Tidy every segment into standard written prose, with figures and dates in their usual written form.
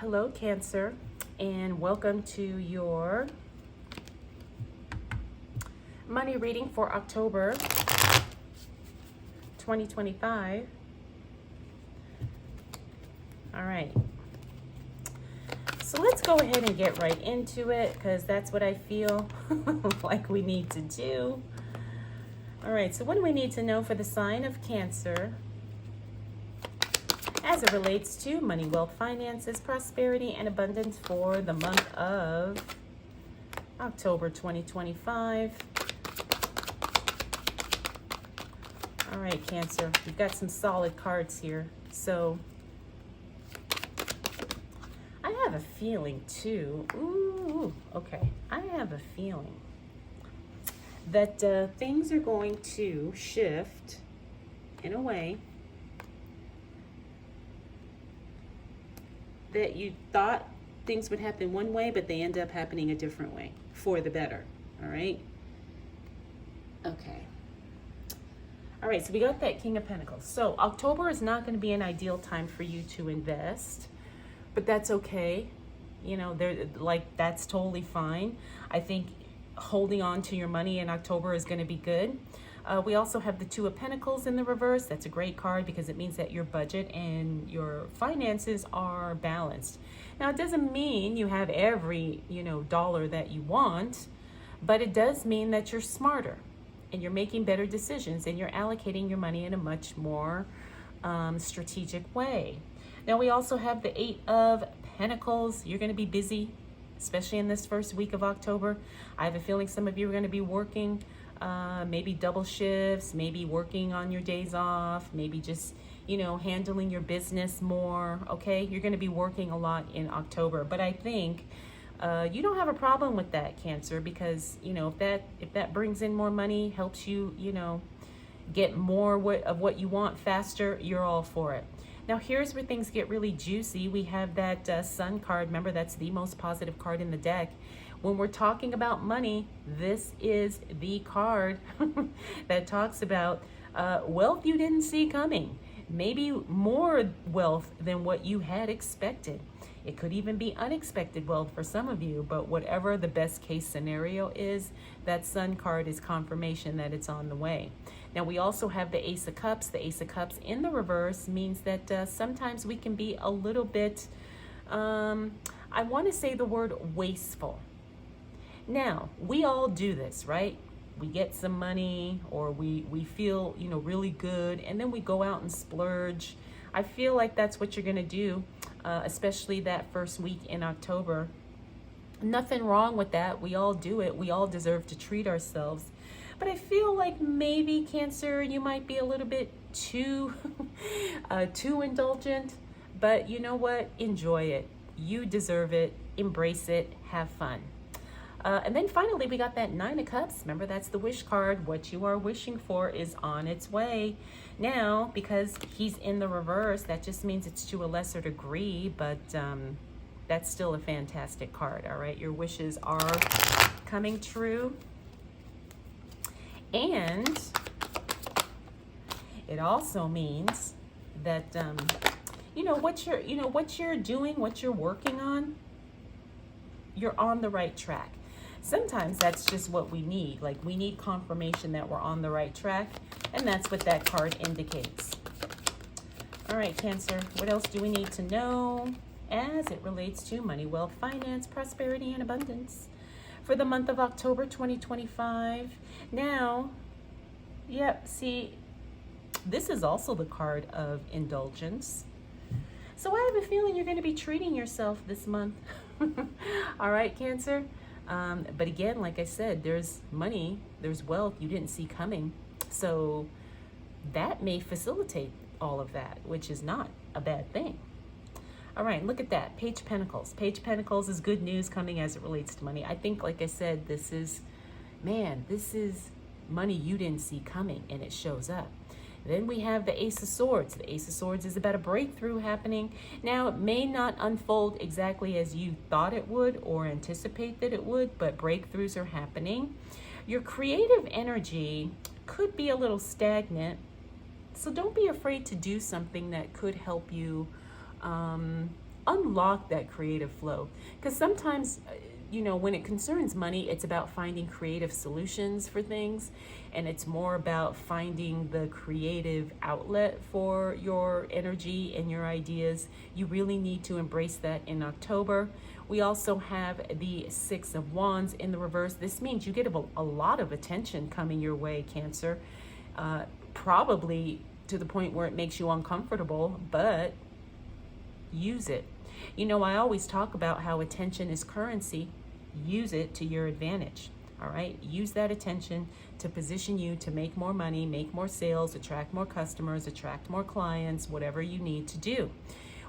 Hello, Cancer, and welcome to your money reading for October 2025. All right. So let's go ahead and get right into it because that's what I feel like we need to do. All right, so what do we need to know for the sign of Cancer as it relates to money, wealth, finances, prosperity, and abundance for the month of October 2025? All right, Cancer, you've got some solid cards here. So I have a feeling too. Ooh, okay. I have a feeling that things are going to shift in a way that you thought things would happen one way, but they end up happening a different way for the better. All right. Okay. All right. So we got that King of Pentacles. So October is not going to be an ideal time for you to invest, but that's okay. You know, that's totally fine. I think holding on to your money in October is going to be good. We also have the Two of Pentacles in the reverse. That's a great card because it means that your budget and your finances are balanced. Now, it doesn't mean you have every, dollar that you want, but it does mean that you're smarter and you're making better decisions and you're allocating your money in a much more strategic way. Now, we also have the Eight of Pentacles. You're going to be busy, especially in this first week of October. I have a feeling some of you are going to be working maybe double shifts, maybe working on your days off, maybe just, handling your business more, okay? You're going to be working a lot in October, but I think you don't have a problem with that, Cancer, because, if that brings in more money, helps you, get more of what you want faster, you're all for it. Now, here's where things get really juicy. We have that Sun card. Remember, that's the most positive card in the deck. When we're talking about money, this is the card that talks about wealth you didn't see coming. Maybe more wealth than what you had expected. It could even be unexpected wealth for some of you, but whatever the best case scenario is, that Sun card is confirmation that it's on the way. Now, we also have the Ace of Cups. The Ace of Cups in the reverse means that sometimes we can be a little bit, I want to say the word wasteful. Now, we all do this, right? We get some money or we feel, really good, and then we go out and splurge. I feel like that's what you're going to do, especially that first week in October. Nothing wrong with that. We all do it. We all deserve to treat ourselves. But I feel like maybe, Cancer, you might be a little bit too indulgent. But you know what? Enjoy it. You deserve it. Embrace it. Have fun. And then finally, we got that Nine of Cups. Remember, that's the wish card. What you are wishing for is on its way. Now, because he's in the reverse, that just means it's to a lesser degree, but that's still a fantastic card, all right? Your wishes are coming true. And it also means that, what you're doing, what you're working on, you're on the right track. Sometimes that's just what we need. Like, we need confirmation that we're on the right track, and that's what that card indicates. All right, Cancer, what else do we need to know as it relates to money, wealth, finance, prosperity, and abundance for the month of October 2025? Now, see, this is also the card of indulgence. So I have a feeling you're going to be treating yourself this month. All right, Cancer. But again, like I said, there's money, there's wealth you didn't see coming. So that may facilitate all of that, which is not a bad thing. All right, look at that. Page of Pentacles. Page of Pentacles is good news coming as it relates to money. I think, like I said, this is money you didn't see coming, and it shows up. Then we have the Ace of Swords. The Ace of Swords is about a breakthrough happening. Now, it may not unfold exactly as you thought it would or anticipate that it would, but breakthroughs are happening. Your creative energy could be a little stagnant, so don't be afraid to do something that could help you unlock that creative flow. Because sometimes, when it concerns money, it's about finding creative solutions for things, and it's more about finding the creative outlet for your energy and your ideas. You really need to embrace that in October. We also have the Six of Wands in the reverse. This means you get a lot of attention coming your way, Cancer, probably to the point where it makes you uncomfortable, but use it. I always talk about how attention is currency. Use it to your advantage. All right. Use that attention to position you to make more money, make more sales, attract more customers, attract more clients, whatever you need to do.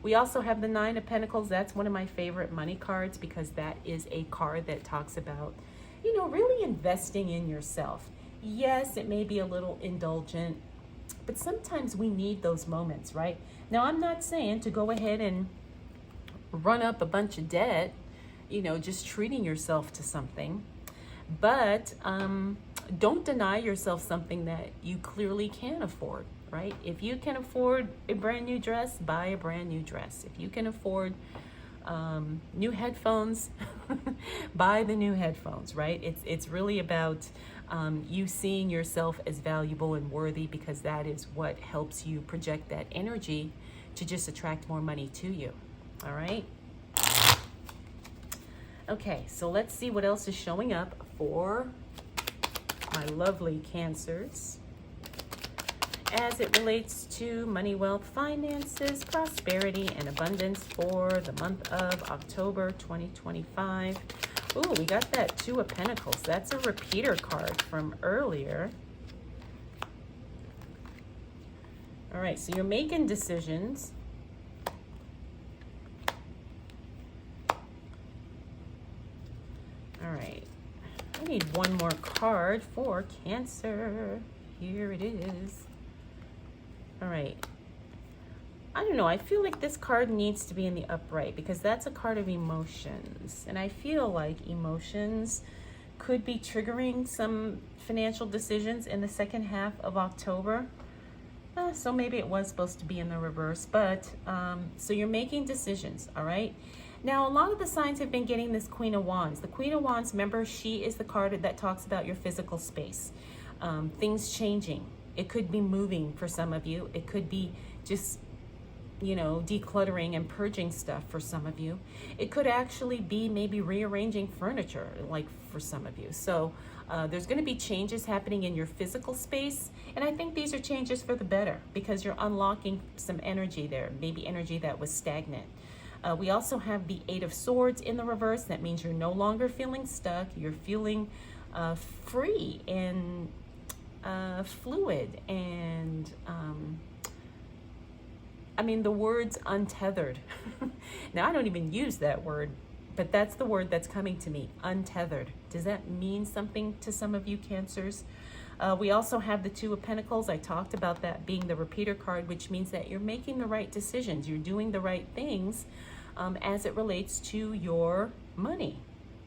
We also have the Nine of Pentacles. That's one of my favorite money cards because that is a card that talks about, really investing in yourself. Yes, it may be a little indulgent, but sometimes we need those moments, right? Now, I'm not saying to go ahead and run up a bunch of debt, just treating yourself to something. But don't deny yourself something that you clearly can afford, right? If you can afford a brand new dress, buy a brand new dress. If you can afford new headphones, buy the new headphones, right? It's really about you seeing yourself as valuable and worthy, because that is what helps you project that energy to just attract more money to you. All right. Okay, so let's see what else is showing up for my lovely Cancers as it relates to money, wealth, finances, prosperity, and abundance for the month of October 2025. Ooh, we got that Two of Pentacles. That's a repeater card from earlier. All right, so you're making decisions. All right, I need one more card for Cancer. Here it is. All right. I don't know. I feel like this card needs to be in the upright because that's a card of emotions. And I feel like emotions could be triggering some financial decisions in the second half of October. So maybe it was supposed to be in the reverse. But so you're making decisions, all right? Now, a lot of the signs have been getting this Queen of Wands. The Queen of Wands, remember, she is the card that talks about your physical space. Things changing. It could be moving for some of you. It could be just, decluttering and purging stuff for some of you. It could actually be maybe rearranging furniture, like for some of you. So there's going to be changes happening in your physical space. And I think these are changes for the better because you're unlocking some energy there, maybe energy that was stagnant. We also have the Eight of Swords in the reverse. That means you're no longer feeling stuck. You're feeling free and fluid, and the word's untethered. Now, I don't even use that word, but that's the word that's coming to me, untethered. Does that mean something to some of you Cancers? We also have the Two of Pentacles. I talked about that being the repeater card, which means that you're making the right decisions. You're doing the right things as it relates to your money.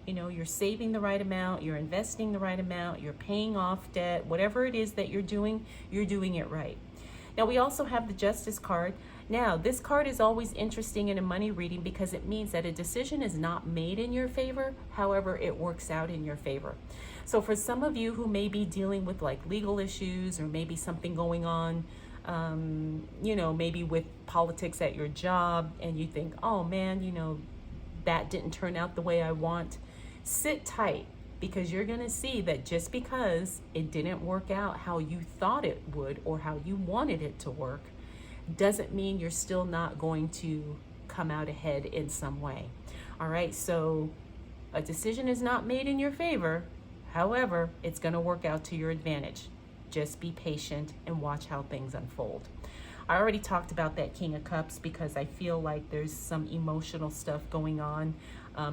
You're saving the right amount, you're investing the right amount, you're paying off debt, whatever it is that you're doing it right. Now, we also have the Justice card. Now, this card is always interesting in a money reading because it means that a decision is not made in your favor. However, it works out in your favor. So for some of you who may be dealing with like legal issues or maybe something going on, maybe with politics at your job, and you think, oh man, that didn't turn out the way I want. Sit tight, because you're going to see that just because it didn't work out how you thought it would or how you wanted it to work doesn't mean you're still not going to come out ahead in some way. All right, so a decision is not made in your favor. However, it's going to work out to your advantage. Just be patient and watch how things unfold. I already talked about that King of Cups because I feel like there's some emotional stuff going on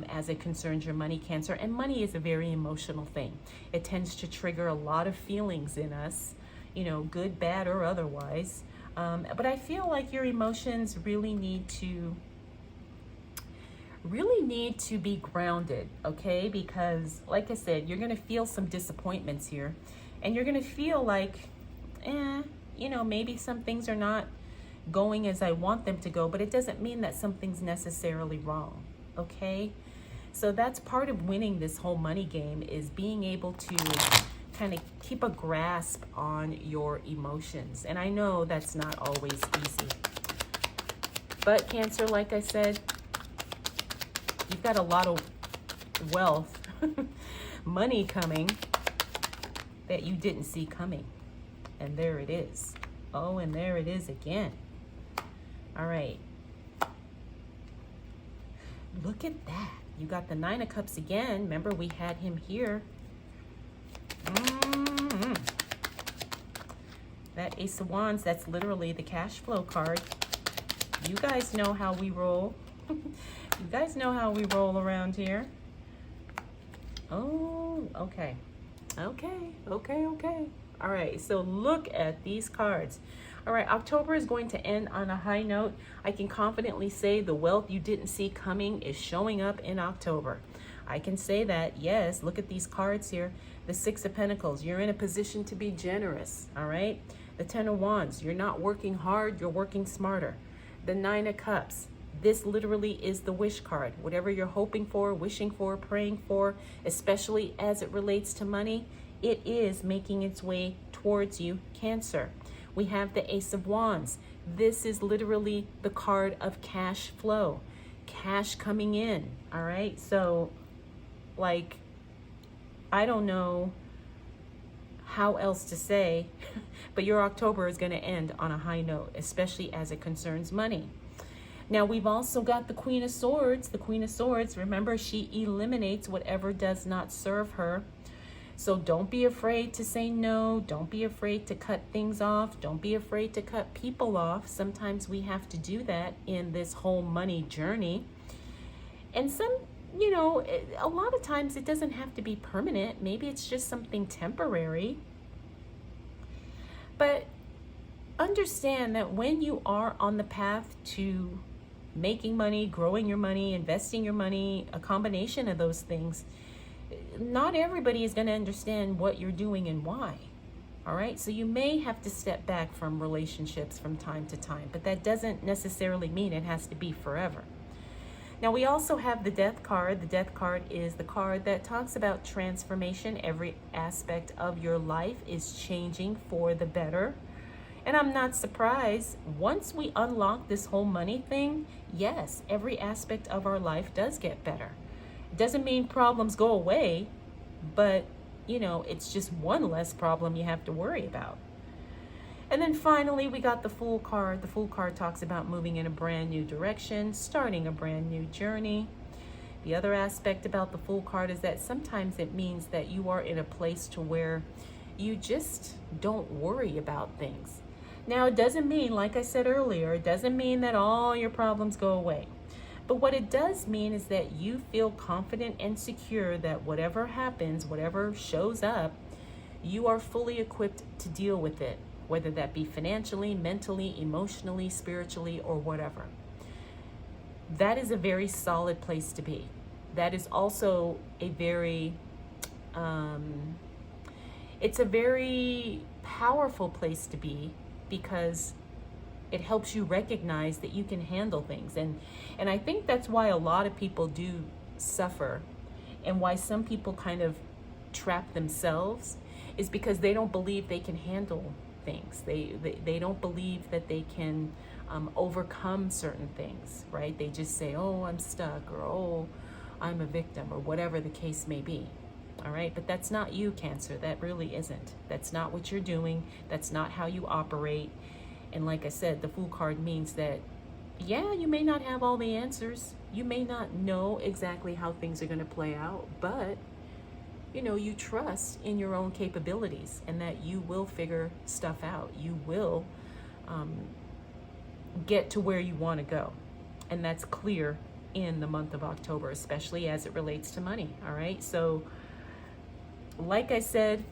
as it concerns your money, Cancer. And money is a very emotional thing. It tends to trigger a lot of feelings in us, good, bad, or otherwise. But I feel like your emotions really need to be grounded, okay? Because like I said, you're going to feel some disappointments here, and you're going to feel like, maybe some things are not going as I want them to go, but it doesn't mean that something's necessarily wrong, okay? So that's part of winning this whole money game, is being able to kind of keep a grasp on your emotions. And I know that's not always easy. But Cancer, like I said, you've got a lot of wealth, money coming that you didn't see coming. And there it is. Oh, and there it is again. All right. Look at that. You got the Nine of Cups again. Remember, we had him here. That Ace of Wands, that's literally the cash flow card. You guys know how we roll. You guys know how we roll around here. Oh, okay. Okay. All right, so look at these cards. All right, October is going to end on a high note. I can confidently say the wealth you didn't see coming is showing up in October. I can say that, yes. Look at these cards here. The Six of Pentacles, you're in a position to be generous, all right? The Ten of Wands, you're not working hard, you're working smarter. The Nine of Cups, this literally is the wish card. Whatever you're hoping for, wishing for, praying for, especially as it relates to money, it is making its way towards you, Cancer. We have the Ace of Wands. This is literally the card of cash flow, cash coming in, all right? So, like, I don't know how else to say, but your October is going to end on a high note, especially as it concerns money. Now, we've also got the Queen of Swords. The Queen of Swords, remember, she eliminates whatever does not serve her. So don't be afraid to say no. Don't be afraid to cut things off. Don't be afraid to cut people off. Sometimes we have to do that in this whole money journey. And you know, a lot of times it doesn't have to be permanent. Maybe it's just something temporary. But understand that when you are on the path to making money, growing your money, investing your money, a combination of those things, not everybody is going to understand what you're doing and why. All right, so you may have to step back from relationships from time to time, but that doesn't necessarily mean it has to be forever. Now, we also have the Death card. The Death card is the card that talks about transformation. Every aspect of your life is changing for the better. And I'm not surprised. Once we unlock this whole money thing, yes, every aspect of our life does get better. It doesn't mean problems go away, but, you know, it's just one less problem you have to worry about. And then finally, we got the Fool card. The Fool card talks about moving in a brand new direction, starting a brand new journey. The other aspect about the Fool card is that sometimes it means that you are in a place to where you just don't worry about things. Now, it doesn't mean, like I said earlier, it doesn't mean that all your problems go away. But what it does mean is that you feel confident and secure that whatever happens, whatever shows up, you are fully equipped to deal with it, whether that be financially, mentally, emotionally, spiritually, or whatever. That is a very solid place to be. That is also a very, it's a very powerful place to be, because it helps you recognize that you can handle things. And I think that's why a lot of people do suffer, and why some people kind of trap themselves, is because they don't believe they can handle things. They don't believe that they can overcome certain things, right? They just say, oh, I'm stuck, or oh, I'm a victim, or whatever the case may be. All right, but that's not you, Cancer. That really isn't. That's not what you're doing. That's not how you operate. And like I said, the Fool card means that, yeah, you may not have all the answers. You may not know exactly how things are going to play out, but you know, you trust in your own capabilities, and that you will figure stuff out. You will get to where you want to go. And that's clear in the month of October, especially as it relates to money. All right. So like I said,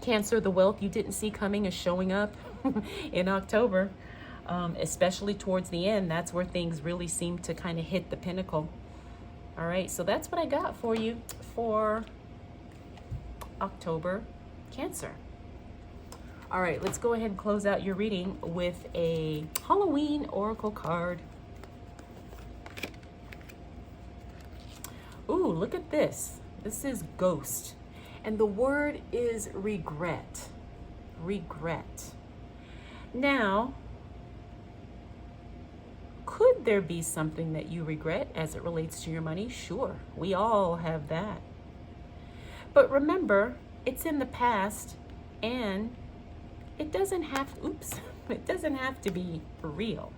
Cancer, the wealth you didn't see coming is showing up in October, especially towards the end. That's where things really seem to kind of hit the pinnacle. All right, so that's what I got for you for October, Cancer. All right, let's go ahead and close out your reading with a Halloween oracle card. Ooh, look at this. This is ghost. And the word is regret. Regret. Now, could there be something that you regret as it relates to your money? Sure, we all have that. But remember, it's in the past, and it doesn't have, it doesn't have to be real.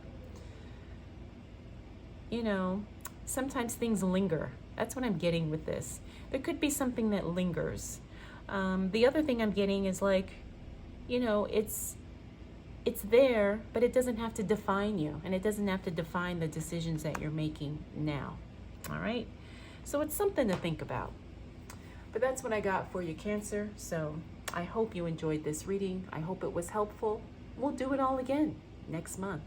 You know, sometimes things linger. That's what I'm getting with this. There could be something that lingers. The other thing I'm getting is like, you know, it's there, but it doesn't have to define you, and it doesn't have to define the decisions that you're making now. All right? So it's something to think about. But that's what I got for you, Cancer. So I hope you enjoyed this reading. I hope it was helpful. We'll do it all again next month.